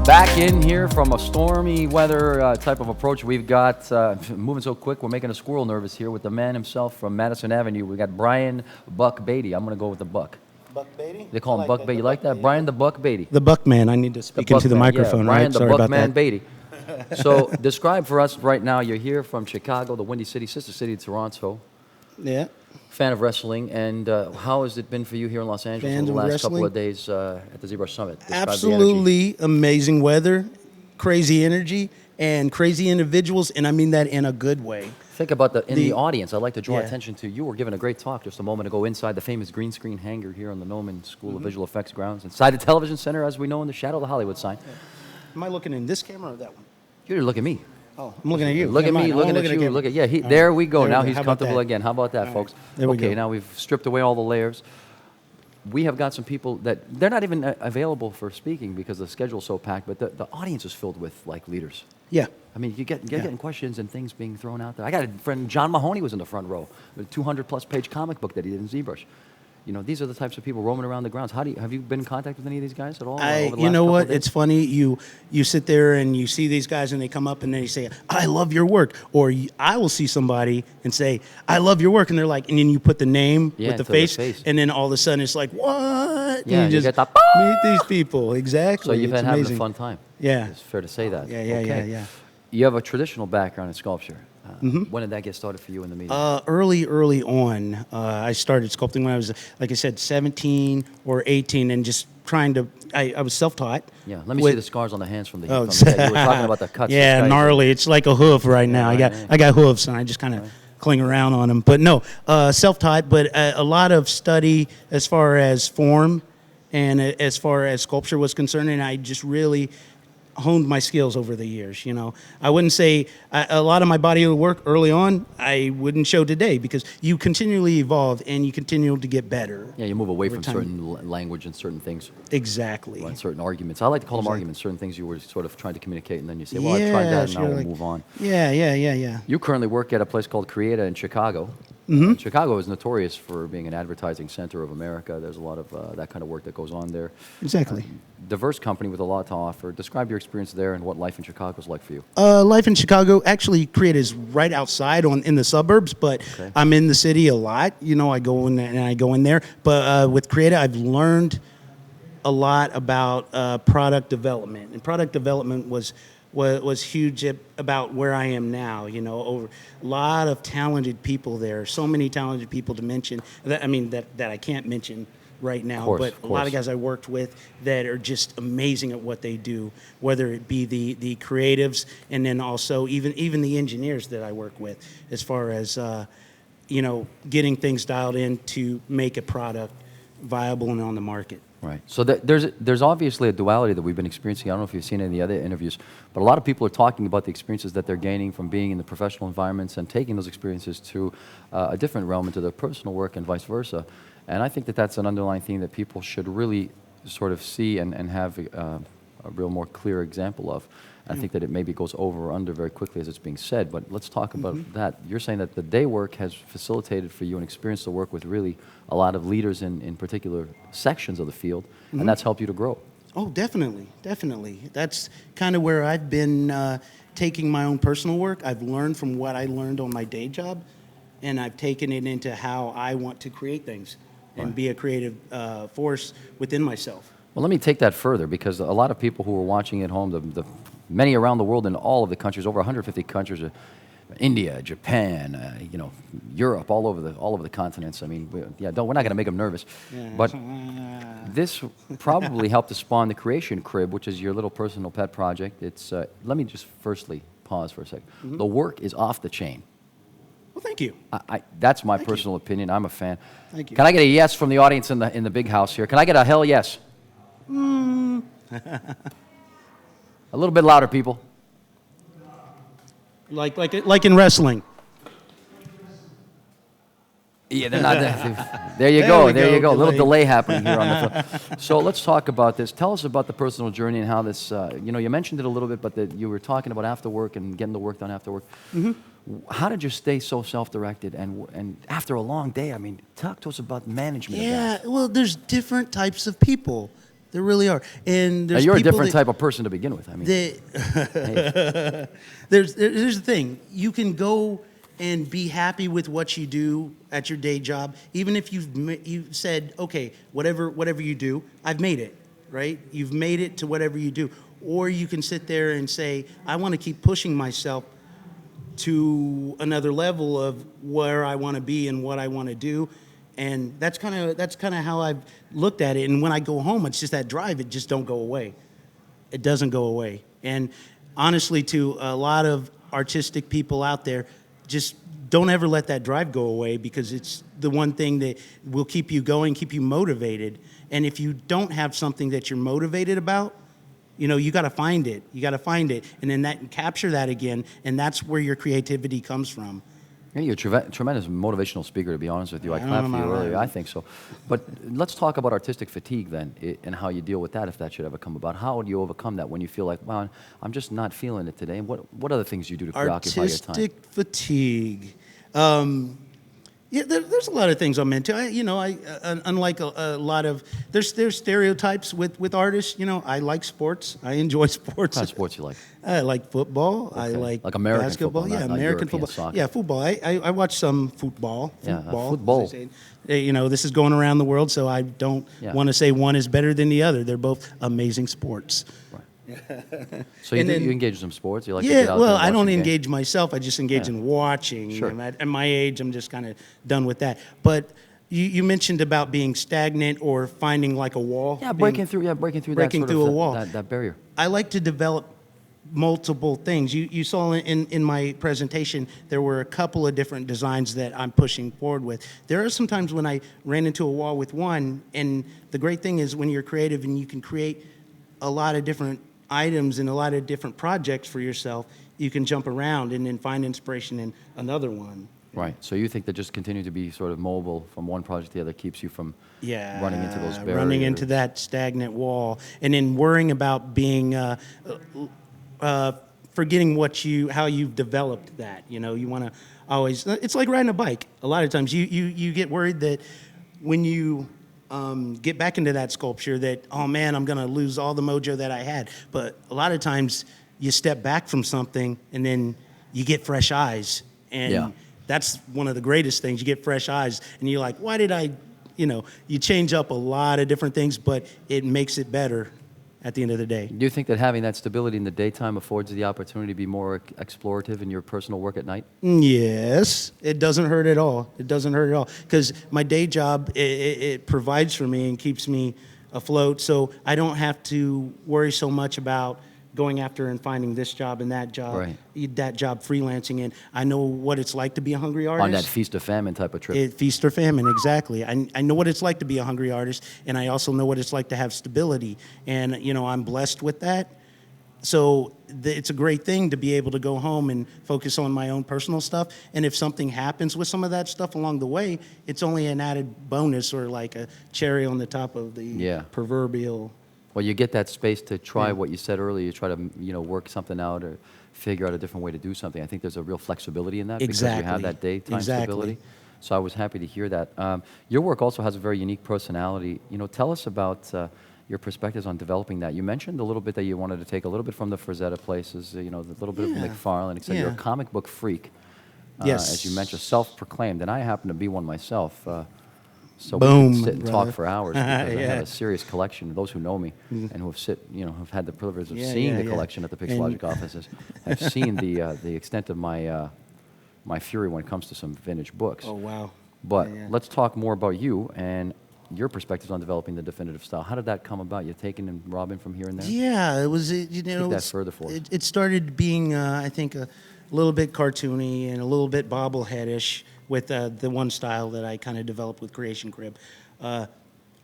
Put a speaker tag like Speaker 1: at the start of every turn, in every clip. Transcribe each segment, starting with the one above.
Speaker 1: Back in here from a stormy weather type of approach. We've got, moving so quick, we're making a squirrel nervous here with the man himself from Madison Avenue. We got Brian Buck Baity. I'm going to go with the Buck.
Speaker 2: Buck Baity?
Speaker 1: They call him Buck Baity. You like that? Brian the Buck Baity.
Speaker 2: The Buck Man. I need to speak into the microphone,
Speaker 1: Brian
Speaker 2: right?
Speaker 1: the
Speaker 2: Sorry
Speaker 1: Buck
Speaker 2: about
Speaker 1: Man
Speaker 2: that.
Speaker 1: Baity. So describe for us right now, you're here from Chicago, the Windy City, sister city of Toronto.
Speaker 2: Yeah.
Speaker 1: Fan of wrestling, and how has it been for you here in Los Angeles over the last couple of days at the ZBrush Summit? Describe
Speaker 2: Absolutely amazing weather, crazy energy, and crazy individuals, and I mean that in a good way.
Speaker 1: Think about the audience. I'd like to draw
Speaker 2: Yeah.
Speaker 1: attention to, you were giving a great talk just a moment ago inside the famous green screen hangar here on the Noman School
Speaker 2: Mm-hmm.
Speaker 1: of Visual Effects grounds, inside the television center, as we know, in the shadow of the Hollywood sign.
Speaker 2: Am I looking in this camera or that one?
Speaker 1: You look at me.
Speaker 2: Oh, I'm looking at you.
Speaker 1: Look at me, looking at you. Look at there we go.
Speaker 2: There we
Speaker 1: Now
Speaker 2: go.
Speaker 1: he's
Speaker 2: How about
Speaker 1: comfortable
Speaker 2: that?
Speaker 1: again. How about that, folks?
Speaker 2: There we
Speaker 1: Okay,
Speaker 2: go.
Speaker 1: now we've stripped away all the layers. We have got some people that they're not even available for speaking because the schedule's so packed, but the audience is filled with like leaders.
Speaker 2: Yeah.
Speaker 1: I mean, you're getting questions and things being thrown out there. I got a friend, John Mahoney, was in the front row, a 200-plus page comic book that he did in ZBrush. You know, these are the types of people roaming around the grounds. Have you been in contact with any of these guys at all? Over the
Speaker 2: You
Speaker 1: last
Speaker 2: know
Speaker 1: couple
Speaker 2: what?
Speaker 1: of days?
Speaker 2: It's funny. You sit there and you see these guys and they come up and they say, "I love your work," or I will see somebody and say, "I love your work," and they're like, and then you put the name with the
Speaker 1: to the
Speaker 2: face,
Speaker 1: face.
Speaker 2: and then all of a sudden it's like, "What?"
Speaker 1: Yeah,
Speaker 2: and
Speaker 1: you
Speaker 2: you just
Speaker 1: get that,
Speaker 2: meet these people. Exactly.
Speaker 1: So you've
Speaker 2: It's
Speaker 1: been having
Speaker 2: amazing.
Speaker 1: a fun time.
Speaker 2: Yeah.
Speaker 1: It's fair to say that.
Speaker 2: Yeah.
Speaker 1: Okay. You have a traditional background in sculpture.
Speaker 2: Mm-hmm.
Speaker 1: When did that get started for you in the media?
Speaker 2: Early on, I started sculpting when I was, like I said, 17 or 18, and just trying to. I was self-taught.
Speaker 1: Yeah, let me see the scars on the hands from the.
Speaker 2: Oh,
Speaker 1: from the you were talking about the cuts.
Speaker 2: yeah,
Speaker 1: The guys-
Speaker 2: gnarly. It's like a hoof right now.
Speaker 1: right.
Speaker 2: I got hoofs, and I just kind of cling around on them. But no, self-taught, but a lot of study as far as form and as far as sculpture was concerned, and I just really honed my skills over the years. You know, I wouldn't say a lot of my body of work early on I wouldn't show today because you continually evolve and you continue to get better.
Speaker 1: Yeah, you move away from
Speaker 2: time.
Speaker 1: certain language and certain things,
Speaker 2: Exactly.
Speaker 1: right, certain arguments. I like to call them arguments. Certain things you were sort of trying to communicate, and then you say, "Well, I
Speaker 2: Yeah,
Speaker 1: tried that, and
Speaker 2: sure,
Speaker 1: now we'll
Speaker 2: like-
Speaker 1: move on."
Speaker 2: Yeah.
Speaker 1: You currently work at a place called Creata in Chicago.
Speaker 2: Mm-hmm.
Speaker 1: Chicago is notorious for being an advertising center of America. There's a lot of that kind of work that goes on there.
Speaker 2: Exactly.
Speaker 1: Diverse company with a lot to offer. Describe your experience there and what life in Chicago is like for you.
Speaker 2: Life in Chicago, actually, Creata is right outside in the suburbs, but
Speaker 1: Okay.
Speaker 2: I'm in the city a lot. You know, I go in there. But with Creata, I've learned a lot about product development, and product development was huge about where I am now. You know, over a lot of talented people there. So many talented people to mention. That I can't mention right now,
Speaker 1: Course,
Speaker 2: but
Speaker 1: of
Speaker 2: a lot
Speaker 1: course.
Speaker 2: of guys I worked with that are just amazing at what they do, whether it be the creatives and then also even the engineers that I work with, as far as getting things dialed in to make a product viable and on the market.
Speaker 1: Right. So there's obviously a duality that we've been experiencing. I don't know if you've seen any of the other interviews, but a lot of people are talking about the experiences that they're gaining from being in the professional environments and taking those experiences to a different realm, into their personal work and vice versa. And I think that that's an underlying theme that people should really sort of see and have a real more clear example of. I think that it maybe goes over or under very quickly as it's being said, but let's talk about that. You're saying that the day work has facilitated for you and experienced the work with really a lot of leaders in particular sections of the field, and that's helped you to grow.
Speaker 2: Oh, definitely. That's kind of where I've been taking my own personal work. I've learned from what I learned on my day job, and I've taken it into how I want to create things and be a creative force within myself.
Speaker 1: Well, let me take that further, because a lot of people who are watching at home, the many around the world in all of the countries, over 150 countries, India, Japan, Europe, all over the continents. I mean, we're not going to make them nervous, but this probably helped to spawn the Creation Crib, which is your little personal pet project. It's let me just firstly pause for a second. The work is off the chain.
Speaker 2: Well, thank you.
Speaker 1: That's my personal opinion. I'm a fan.
Speaker 2: Thank you.
Speaker 1: Can I get a yes from the audience in the big house here? Can I get a hell yes? A little bit louder, people.
Speaker 2: Like in wrestling.
Speaker 1: Yeah, they're not there. There you
Speaker 2: There
Speaker 1: go.
Speaker 2: we
Speaker 1: There
Speaker 2: go,
Speaker 1: you go. A little
Speaker 2: delay.
Speaker 1: delay happening here on the phone. So let's talk about this. Tell us about the personal journey and how this. You mentioned it a little bit, but that you were talking about after work and getting the work done after work. How did you stay so self-directed and after a long day? I mean, talk to us about management. Of
Speaker 2: Yeah,
Speaker 1: that.
Speaker 2: well, there's different types of people. There really are, and
Speaker 1: Now,
Speaker 2: there's
Speaker 1: you're a
Speaker 2: people
Speaker 1: different
Speaker 2: that,
Speaker 1: type of person to begin with. I mean, hey,
Speaker 2: there's the thing. You can go and be happy with what you do at your day job, even if you've said, okay, whatever you do, I've made it, right? You've made it to whatever you do, or you can sit there and say, I want to keep pushing myself to another level of where I want to be and what I want to do. And that's kind of how I've looked at it. And when I go home, it's just that drive. It just don't go away. It doesn't go away. And honestly, to a lot of artistic people out there, just don't ever let that drive go away, because it's the one thing that will keep you going, keep you motivated. And if you don't have something that you're motivated about, you got to find it. You got to find it, and then capture that again, and that's where your creativity comes from.
Speaker 1: yeah, you're a tremendous motivational speaker, to be honest with you. I clapped for you earlier. I think so. But let's talk about artistic fatigue then, and how you deal with that if that should ever come about. How do you overcome that when you feel like, wow, I'm just not feeling it today? And what other things do you do to preoccupy your time?
Speaker 2: Artistic fatigue. Yeah, there's a lot of things I'm into. Unlike a lot of there's stereotypes with artists. I like sports. I enjoy sports.
Speaker 1: What kind of sports you like?
Speaker 2: I like football. I
Speaker 1: Okay.
Speaker 2: like
Speaker 1: American
Speaker 2: basketball.
Speaker 1: football,
Speaker 2: Yeah,
Speaker 1: not
Speaker 2: American
Speaker 1: European
Speaker 2: football.
Speaker 1: soccer.
Speaker 2: Yeah, football. I watch some football.
Speaker 1: Yeah,
Speaker 2: Football.
Speaker 1: football.
Speaker 2: as they say. This is going around the world, so I don't
Speaker 1: Yeah.
Speaker 2: want to say one is better than the other. They're both amazing sports.
Speaker 1: So you,
Speaker 2: And then-
Speaker 1: you engage in some sports? You like to get
Speaker 2: Yeah,
Speaker 1: out
Speaker 2: well,
Speaker 1: there and
Speaker 2: I
Speaker 1: watch
Speaker 2: don't
Speaker 1: some games?
Speaker 2: engage myself. I just engage
Speaker 1: Yeah.
Speaker 2: in watching.
Speaker 1: Sure.
Speaker 2: And at my age, I'm just kind of done with that. But you mentioned about being stagnant or finding like a wall.
Speaker 1: Yeah,
Speaker 2: being-
Speaker 1: breaking through
Speaker 2: breaking
Speaker 1: that sort
Speaker 2: through
Speaker 1: of
Speaker 2: a wall.
Speaker 1: that barrier.
Speaker 2: I like to develop multiple things. You saw in my presentation, there were a couple of different designs that I'm pushing forward with. There are some times when I ran into a wall with one, and the great thing is when you're creative and you can create a lot of different items and a lot of different projects for yourself, you can jump around and then find inspiration in another one.
Speaker 1: Right. So you think that just continuing to be sort of mobile from one project to the other keeps you from
Speaker 2: Yeah,
Speaker 1: running into those barriers?
Speaker 2: running into that stagnant wall, and then worrying about being forgetting how you've developed that. You want to always. It's like riding a bike. A lot of times, you get worried that when you get back into that sculpture, that oh man, I'm gonna lose all the mojo that I had. But a lot of times, you step back from something, and then you get fresh eyes, and
Speaker 1: Yeah.
Speaker 2: that's one of the greatest things. You get fresh eyes, and you're like, why did I? You change up a lot of different things, but it makes it better at the end of the day.
Speaker 1: Do you think that having that stability in the daytime affords you the opportunity to be more explorative in your personal work at night?
Speaker 2: Yes, it doesn't hurt at all. It doesn't hurt at all, because my day job, it provides for me and keeps me afloat, so I don't have to worry so much about going after and finding this job and that job,
Speaker 1: Right.
Speaker 2: that job freelancing. And I know what it's like to be a hungry artist.
Speaker 1: On that feast or famine type of trip?
Speaker 2: Feast or famine, exactly. I know what it's like to be a hungry artist, and I also know what it's like to have stability. And, I'm blessed with that. So it's a great thing to be able to go home and focus on my own personal stuff. And if something happens with some of that stuff along the way, it's only an added bonus or like a cherry on the top of the proverbial.
Speaker 1: Well, you get that space to try what you said earlier. You try to, work something out or figure out a different way to do something. I think there's a real flexibility in that because you have that daytime stability. So I was happy to hear that. Your work also has a very unique personality. Tell us about your perspectives on developing that. You mentioned a little bit that you wanted to take a little bit from the Frazetta places, the little bit of McFarlane, etc. You're a comic book freak,
Speaker 2: Yes.
Speaker 1: as you mentioned, self-proclaimed, and I happen to be one myself. So
Speaker 2: Boom,
Speaker 1: we can sit and
Speaker 2: brother.
Speaker 1: talk for hours because I have
Speaker 2: Yeah.
Speaker 1: a serious collection. Those who know me and who have had the privilege of
Speaker 2: Yeah,
Speaker 1: seeing
Speaker 2: yeah,
Speaker 1: the
Speaker 2: yeah.
Speaker 1: collection at the
Speaker 2: And-
Speaker 1: Pixelogic offices have seen the extent of my fury when it comes to some vintage books.
Speaker 2: Oh, wow.
Speaker 1: But
Speaker 2: Yeah.
Speaker 1: let's talk more about you and your perspectives on developing the definitive style. How did that come about? You taking and robbing from here and there?
Speaker 2: Yeah, it was.
Speaker 1: Take that further for us.
Speaker 2: It started being, I think, a little bit cartoony and a little bit bobbleheadish with the one style that I kind of developed with Creation Crib,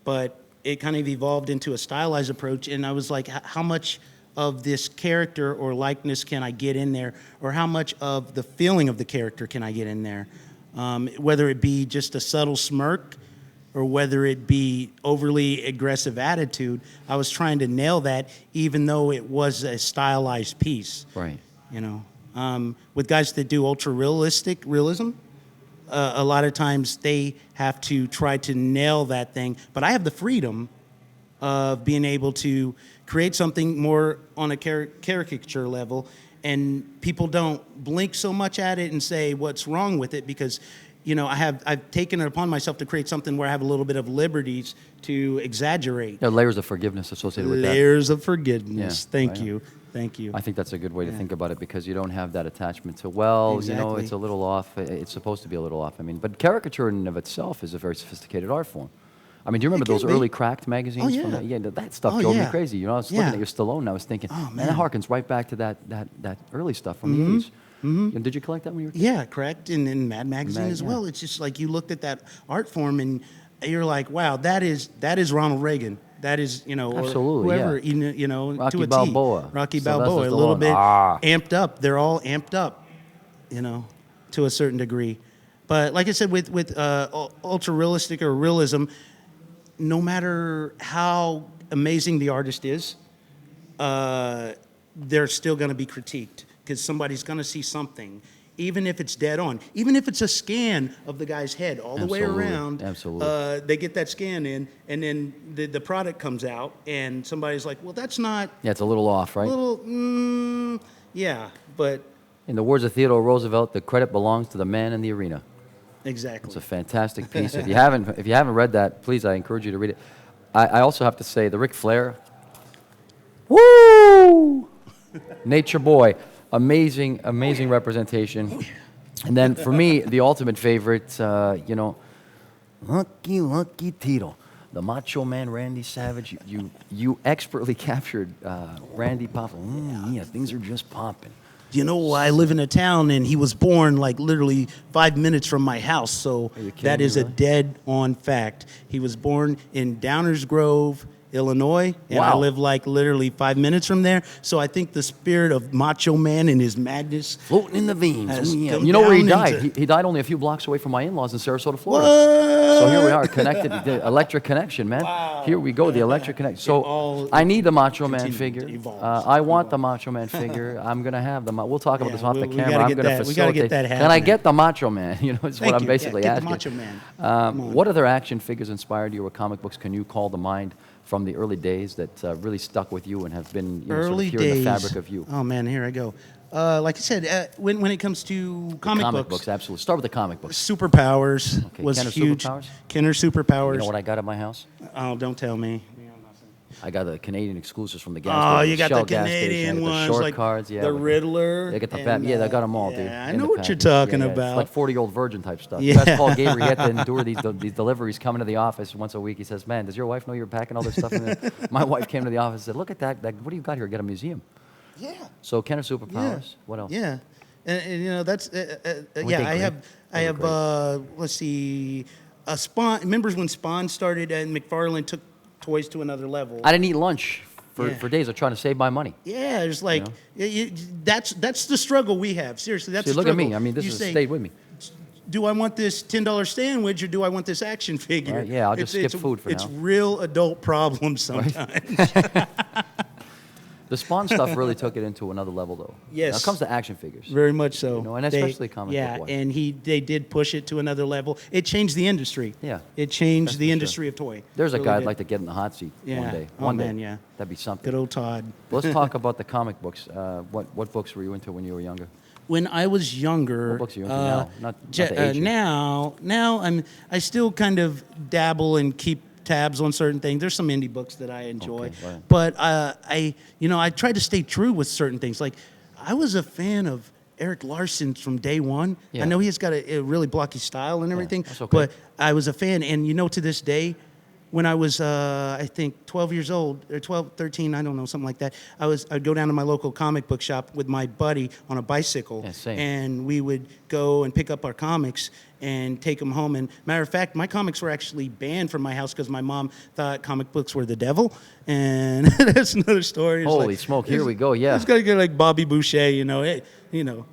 Speaker 2: but it kind of evolved into a stylized approach. And I was like, how much of this character or likeness can I get in there, or how much of the feeling of the character can I get in there? whether it be just a subtle smirk or whether it be overly aggressive attitude. I was trying to nail that, even though it was a stylized piece.
Speaker 1: Right.
Speaker 2: You know, with guys that do ultra realism, a lot of times they have to try to nail that thing. But I have the freedom of being able to create something more on a caricature level, and people don't blink so much at it and say what's wrong with it, because you know, I've taken it upon myself to create something where I have a little bit of liberties to exaggerate.
Speaker 1: There are layers of forgiveness associated with that.
Speaker 2: Layers of forgiveness.
Speaker 1: Yeah,
Speaker 2: Thank
Speaker 1: right.
Speaker 2: you. Thank you.
Speaker 1: I think that's a good way to think about it, because you don't have that attachment to, well, you know,
Speaker 2: Exactly.
Speaker 1: it's a little off. It's supposed to be a little off. I mean, but caricature in and of itself is a very sophisticated art form. I mean, do you remember
Speaker 2: It
Speaker 1: those
Speaker 2: can be.
Speaker 1: early Cracked magazines?
Speaker 2: Oh, yeah.
Speaker 1: From yeah, that stuff
Speaker 2: Oh,
Speaker 1: drove me
Speaker 2: yeah.
Speaker 1: crazy. You know, I was
Speaker 2: Yeah.
Speaker 1: looking at your Stallone and I was thinking,
Speaker 2: Oh,
Speaker 1: man, that harkens right back to that early stuff from the 80s. Mm-hmm. Did you collect that when you were a kid?
Speaker 2: Yeah, correct. And Mad Magazine as
Speaker 1: yeah.
Speaker 2: well. It's just like you looked at that art form and you're like, wow, that is Ronald Reagan. That is, you know, or
Speaker 1: Absolutely,
Speaker 2: whoever,
Speaker 1: yeah.
Speaker 2: you know,
Speaker 1: Rocky
Speaker 2: to a T.
Speaker 1: Balboa.
Speaker 2: Rocky
Speaker 1: Sylvester
Speaker 2: Balboa, a little
Speaker 1: Stallone.
Speaker 2: bit
Speaker 1: Ah.
Speaker 2: amped up. They're all amped up, you know, to a certain degree. But like I said, with ultra realistic or realism, no matter how amazing the artist is, they're still going to be critiqued, because somebody's going to see something, even if it's dead on, even if it's a scan of the guy's head all the way
Speaker 1: Absolutely.
Speaker 2: around.
Speaker 1: Absolutely.
Speaker 2: They get that scan in, and then the product comes out, and somebody's like, well, that's not
Speaker 1: Yeah, it's a little off, right?
Speaker 2: a little, yeah, but
Speaker 1: In the words of Theodore Roosevelt, the credit belongs to the man in the arena.
Speaker 2: exactly.
Speaker 1: It's a fantastic piece. If you haven't read that, please, I encourage you to read it. I also have to say, the Ric Flair, woo, Nature Boy, amazing representation. And then for me, the ultimate favorite, you know, Lucky Tito, the Macho Man Randy Savage. You expertly captured Randy popping. Yeah, things are just popping.
Speaker 2: You know, I live in a town, and he was born like literally 5 minutes from my house. So
Speaker 1: Are you kidding
Speaker 2: that
Speaker 1: me,
Speaker 2: is a
Speaker 1: really?
Speaker 2: dead-on fact. He was born in Downers Grove, Illinois, and I
Speaker 1: Wow.
Speaker 2: live like literally 5 minutes from there. So I think the spirit of Macho Man and his madness.
Speaker 1: Floating in the veins.
Speaker 2: Has
Speaker 1: Yeah.
Speaker 2: come
Speaker 1: You know where he
Speaker 2: down
Speaker 1: died?
Speaker 2: into-
Speaker 1: He died only a few blocks away from my in-laws in Sarasota, Florida.
Speaker 2: What?
Speaker 1: So here we are, connected, the electric connection, man.
Speaker 2: Wow.
Speaker 1: Here we go, the electric connection.
Speaker 2: It all
Speaker 1: So I need the Macho Man
Speaker 2: continues,
Speaker 1: figure.
Speaker 2: evolves,
Speaker 1: I want the Macho Man figure. I'm gonna have the. We'll talk about
Speaker 2: Yeah,
Speaker 1: this off the
Speaker 2: we
Speaker 1: camera.
Speaker 2: gotta
Speaker 1: I'm
Speaker 2: get
Speaker 1: gonna
Speaker 2: that- we gotta
Speaker 1: facilitate.
Speaker 2: get that
Speaker 1: Can I
Speaker 2: happening.
Speaker 1: get the Macho Man? You know, it's
Speaker 2: Thank
Speaker 1: what I'm
Speaker 2: you. Yeah,
Speaker 1: basically
Speaker 2: get the
Speaker 1: asking.
Speaker 2: Macho Man. Come on.
Speaker 1: What other action figures inspired you, or comic books can you call to mind from the early days that really stuck with you and have been, you know, sort of
Speaker 2: Early
Speaker 1: here
Speaker 2: days.
Speaker 1: in the fabric of you?
Speaker 2: Oh man, here I go. Like I said, when it comes to comic books,
Speaker 1: Absolutely. Start with the comic books.
Speaker 2: Superpowers
Speaker 1: Okay,
Speaker 2: was
Speaker 1: Kenner
Speaker 2: huge.
Speaker 1: Superpowers?
Speaker 2: Kenner Superpowers.
Speaker 1: You know what I got at my house?
Speaker 2: Oh, don't tell me.
Speaker 1: I got the Canadian exclusives from the gas
Speaker 2: Oh,
Speaker 1: station,
Speaker 2: you got
Speaker 1: Shell
Speaker 2: the
Speaker 1: gas station,
Speaker 2: Canadian
Speaker 1: I got
Speaker 2: ones,
Speaker 1: the short
Speaker 2: like
Speaker 1: cards, yeah.
Speaker 2: the
Speaker 1: with
Speaker 2: Riddler.
Speaker 1: They got the
Speaker 2: and,
Speaker 1: yeah, they got them all, dude.
Speaker 2: Yeah, I
Speaker 1: in
Speaker 2: know
Speaker 1: the
Speaker 2: what you're
Speaker 1: package.
Speaker 2: talking
Speaker 1: It's
Speaker 2: about.
Speaker 1: like 40-year-old virgin type stuff.
Speaker 2: Yeah.
Speaker 1: You guys call Gabriel, he had to endure these deliveries coming to the office once a week. He says, man, does your wife know you're packing all this stuff in there? My wife came to the office and said, look at that. What do you got here? Get a museum.
Speaker 2: Yeah.
Speaker 1: So Kenner Superpowers. What else?
Speaker 2: Yeah, and you know that's
Speaker 1: Weren't
Speaker 2: yeah.
Speaker 1: they
Speaker 2: I
Speaker 1: great?
Speaker 2: have
Speaker 1: They were
Speaker 2: let's see, Spawn. Remember when Spawn started and McFarlane took toys to another level?
Speaker 1: I didn't eat lunch
Speaker 2: Yeah.
Speaker 1: for days. I'm trying to save my money.
Speaker 2: Yeah, it's like that's the struggle we have. Seriously, that's
Speaker 1: See,
Speaker 2: the
Speaker 1: look at
Speaker 2: struggle.
Speaker 1: me. I mean, this
Speaker 2: You
Speaker 1: has
Speaker 2: say,
Speaker 1: stayed with me.
Speaker 2: do I want this $10 sandwich or do I want this action figure?
Speaker 1: Right, yeah, I'll just skip food for
Speaker 2: it's
Speaker 1: now.
Speaker 2: real adult problems sometimes.
Speaker 1: The Spawn stuff really took it into another level, though.
Speaker 2: Yes.
Speaker 1: Now it comes to action figures.
Speaker 2: Very much so.
Speaker 1: You know, and especially comic
Speaker 2: yeah,
Speaker 1: book-wise.
Speaker 2: and they did push it to another level. It changed the industry.
Speaker 1: Yeah,
Speaker 2: It changed
Speaker 1: that's
Speaker 2: the
Speaker 1: for sure.
Speaker 2: industry of toy.
Speaker 1: There's a
Speaker 2: Really
Speaker 1: guy I'd
Speaker 2: did.
Speaker 1: like to get in the hot seat
Speaker 2: Yeah.
Speaker 1: one day.
Speaker 2: Oh,
Speaker 1: One day.
Speaker 2: man, yeah.
Speaker 1: That'd be something.
Speaker 2: Good old Todd.
Speaker 1: Let's talk about the comic books. What books were you into when you were younger?
Speaker 2: When I was younger,
Speaker 1: What books are you into now? Not
Speaker 2: Je-
Speaker 1: the age.
Speaker 2: now I still kind of dabble and keep tabs on certain things. There's some indie books that I enjoy,
Speaker 1: Okay, right.
Speaker 2: but I try to stay true with certain things. Like I was a fan of Eric Larson from day one.
Speaker 1: Yeah.
Speaker 2: I know he's got a really blocky style and everything,
Speaker 1: that's okay.
Speaker 2: but I was a fan. And to this day, when I was, I think 12 years old, or 12, 13, I don't know, something like that, I'd go down to my local comic book shop with my buddy on a bicycle.
Speaker 1: Yeah, same.
Speaker 2: And we would go and pick up our comics and take them home. And matter of fact, my comics were actually banned from my house because my mom thought comic books were the devil. And that's another story. It's
Speaker 1: Holy
Speaker 2: like-
Speaker 1: smoke, here we go, yeah.
Speaker 2: It's got to get like Bobby Boucher,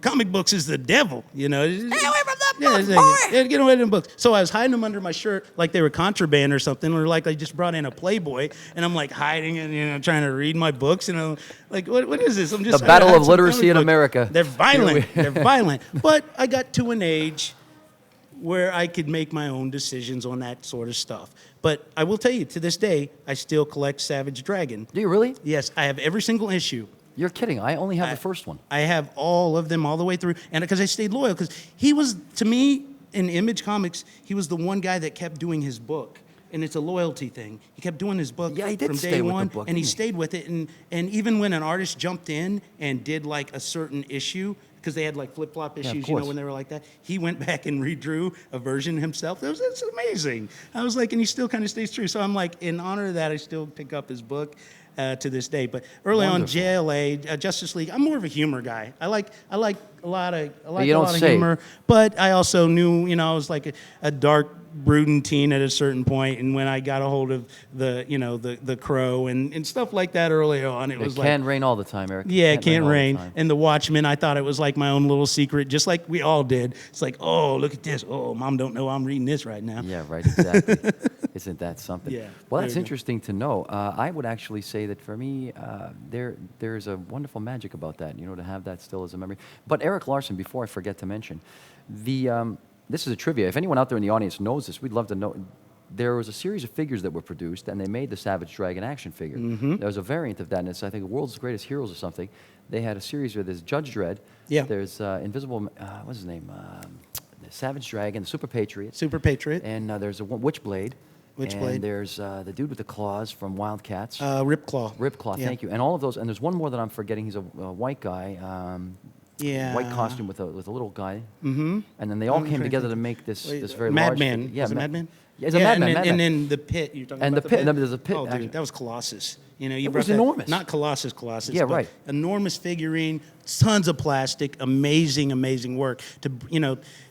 Speaker 2: comic books is the devil, Stay away from the Yeah, it's like, yeah, get away with them books. So I was hiding them under my shirt like they were contraband or something, or like I just brought in a Playboy, and I'm like hiding and trying to read my books, and I'm like, what is this? I'm just
Speaker 1: The battle
Speaker 2: I had
Speaker 1: of
Speaker 2: some
Speaker 1: literacy
Speaker 2: comic
Speaker 1: in
Speaker 2: books.
Speaker 1: America.
Speaker 2: They're violent. They're violent. But I got to an age where I could make my own decisions on that sort of stuff. But I will tell you, to this day, I still collect Savage Dragon.
Speaker 1: Do you really?
Speaker 2: Yes, I have every single issue.
Speaker 1: You're kidding. I only have the first one.
Speaker 2: I have all of them all the way through, and because I stayed loyal, because he was, to me, in Image Comics, he was the one guy that kept doing his book, and it's a loyalty thing. He kept doing his book
Speaker 1: Yeah, he did
Speaker 2: from
Speaker 1: stay
Speaker 2: day
Speaker 1: with the
Speaker 2: one,
Speaker 1: book,
Speaker 2: and he
Speaker 1: didn't he?
Speaker 2: stayed with it, and even when an artist jumped in and did like a certain issue, because they had like flip-flop issues, you know,
Speaker 1: course.
Speaker 2: when they were like that, he went back and redrew a version himself. It's amazing. I was like, and he still kind of stays true. So I'm like, in honor of that, I still pick up his book. To this day, but early
Speaker 1: Wonderful.
Speaker 2: on, JLA, Justice League, I'm more of a humor guy. I like a lot of
Speaker 1: you don't say.
Speaker 2: humor, but I also knew, you know, I was like a dark, brooding teen at a certain point, and when I got a hold of the Crow and stuff like that early on, it was
Speaker 1: It
Speaker 2: like,
Speaker 1: can't rain all the time, Eric.
Speaker 2: yeah, it can't
Speaker 1: all the
Speaker 2: rain.
Speaker 1: time.
Speaker 2: And the Watchmen, I thought it was like my own little secret, just like we all did. It's like, oh, look at this. Oh, Mom don't know I'm reading this right now.
Speaker 1: Yeah, right, exactly. Isn't that something?
Speaker 2: Yeah,
Speaker 1: Well,
Speaker 2: there
Speaker 1: that's
Speaker 2: you go.
Speaker 1: interesting to know. I would actually say that for me, there's a wonderful magic about that, you know, to have that still as a memory. But Eric Larson, before I forget to mention, this is a trivia. If anyone out there in the audience knows this, we'd love to know. There was a series of figures that were produced, and they made the Savage Dragon action figure.
Speaker 2: Mm-hmm.
Speaker 1: There was a variant of that, and it's, I think, World's Greatest Heroes or something. They had a series where there's Judge Dredd.
Speaker 2: Yeah.
Speaker 1: There's Invisible, what's his name? Savage Dragon, the Super Patriot.
Speaker 2: Super Patriot,
Speaker 1: And there's a Witchblade.
Speaker 2: Witchblade.
Speaker 1: And there's the dude with the claws from Wildcats.
Speaker 2: Ripclaw.
Speaker 1: Ripclaw,
Speaker 2: Yeah.
Speaker 1: thank you. And all of those. And there's one more that I'm forgetting. He's a white guy.
Speaker 2: Yeah.
Speaker 1: White costume with a little guy. Mm-hmm. And then they all came together to make this very large.
Speaker 2: Madman.
Speaker 1: figure. Yeah,
Speaker 2: Was it Madman?
Speaker 1: Yeah, it's a Madman.
Speaker 2: and,
Speaker 1: Madman.
Speaker 2: and then the pit. You're talking
Speaker 1: And
Speaker 2: about
Speaker 1: the pit, and there's a pit,
Speaker 2: Oh,
Speaker 1: actually.
Speaker 2: dude, that was Colossus. You know, you
Speaker 1: It
Speaker 2: brought
Speaker 1: was
Speaker 2: that,
Speaker 1: enormous.
Speaker 2: Not Colossus,
Speaker 1: Yeah,
Speaker 2: but
Speaker 1: right.
Speaker 2: enormous figurine, tons of plastic, amazing work.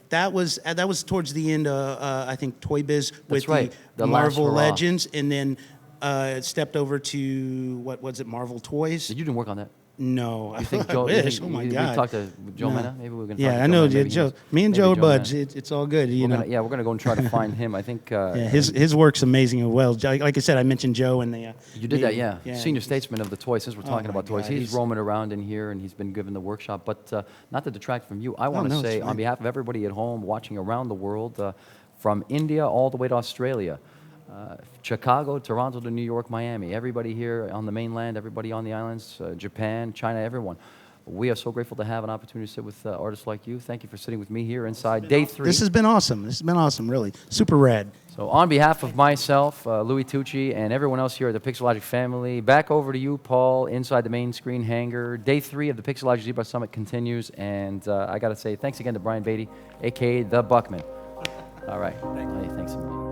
Speaker 2: That was towards the end of I think Toy Biz with
Speaker 1: right.
Speaker 2: the
Speaker 1: The last
Speaker 2: Marvel
Speaker 1: hurrah.
Speaker 2: Legends, and then it stepped over to what was it, Marvel Toys?
Speaker 1: You didn't work on that?
Speaker 2: No,
Speaker 1: You think
Speaker 2: I
Speaker 1: Joe? You
Speaker 2: wish.
Speaker 1: think,
Speaker 2: Oh my
Speaker 1: we
Speaker 2: God.
Speaker 1: talked to Joe
Speaker 2: No.
Speaker 1: Mena? Maybe we can.
Speaker 2: Yeah,
Speaker 1: talk to
Speaker 2: I know.
Speaker 1: Mena. Maybe
Speaker 2: Joe,
Speaker 1: he's-
Speaker 2: me and
Speaker 1: maybe
Speaker 2: Joe
Speaker 1: Mena.
Speaker 2: buds. It's all good. You
Speaker 1: We're
Speaker 2: know.
Speaker 1: gonna, we're going to go and try to find him. I think.
Speaker 2: Yeah, his work's amazing as well. Like I said, I mentioned Joe and the.
Speaker 1: You did that, yeah.
Speaker 2: yeah.
Speaker 1: Senior statesman of the toys. Since we're talking
Speaker 2: my
Speaker 1: about toys,
Speaker 2: God,
Speaker 1: he's
Speaker 2: he's-
Speaker 1: roaming around in here, and he's been given the workshop. But not to detract from you, I want to
Speaker 2: no, it's
Speaker 1: say,
Speaker 2: fine.
Speaker 1: on behalf of everybody at home watching around the world, from India all the way to Australia, Chicago, Toronto to New York, Miami, everybody here on the mainland, everybody on the islands, Japan, China, everyone. We are so grateful to have an opportunity to sit with artists like you. Thank you for sitting with me here inside day 3.
Speaker 2: This has been awesome. This has been awesome, really. Super rad.
Speaker 1: So on behalf of myself, Louis Tucci, and everyone else here at the Pixelogic family, back over to you, Paul, inside the main screen hangar. Day 3 of the Pixelogic ZBrush Summit continues, and I got to say thanks again to Brian Baity, a.k.a. The Buckman. All right. Hey, thanks a million.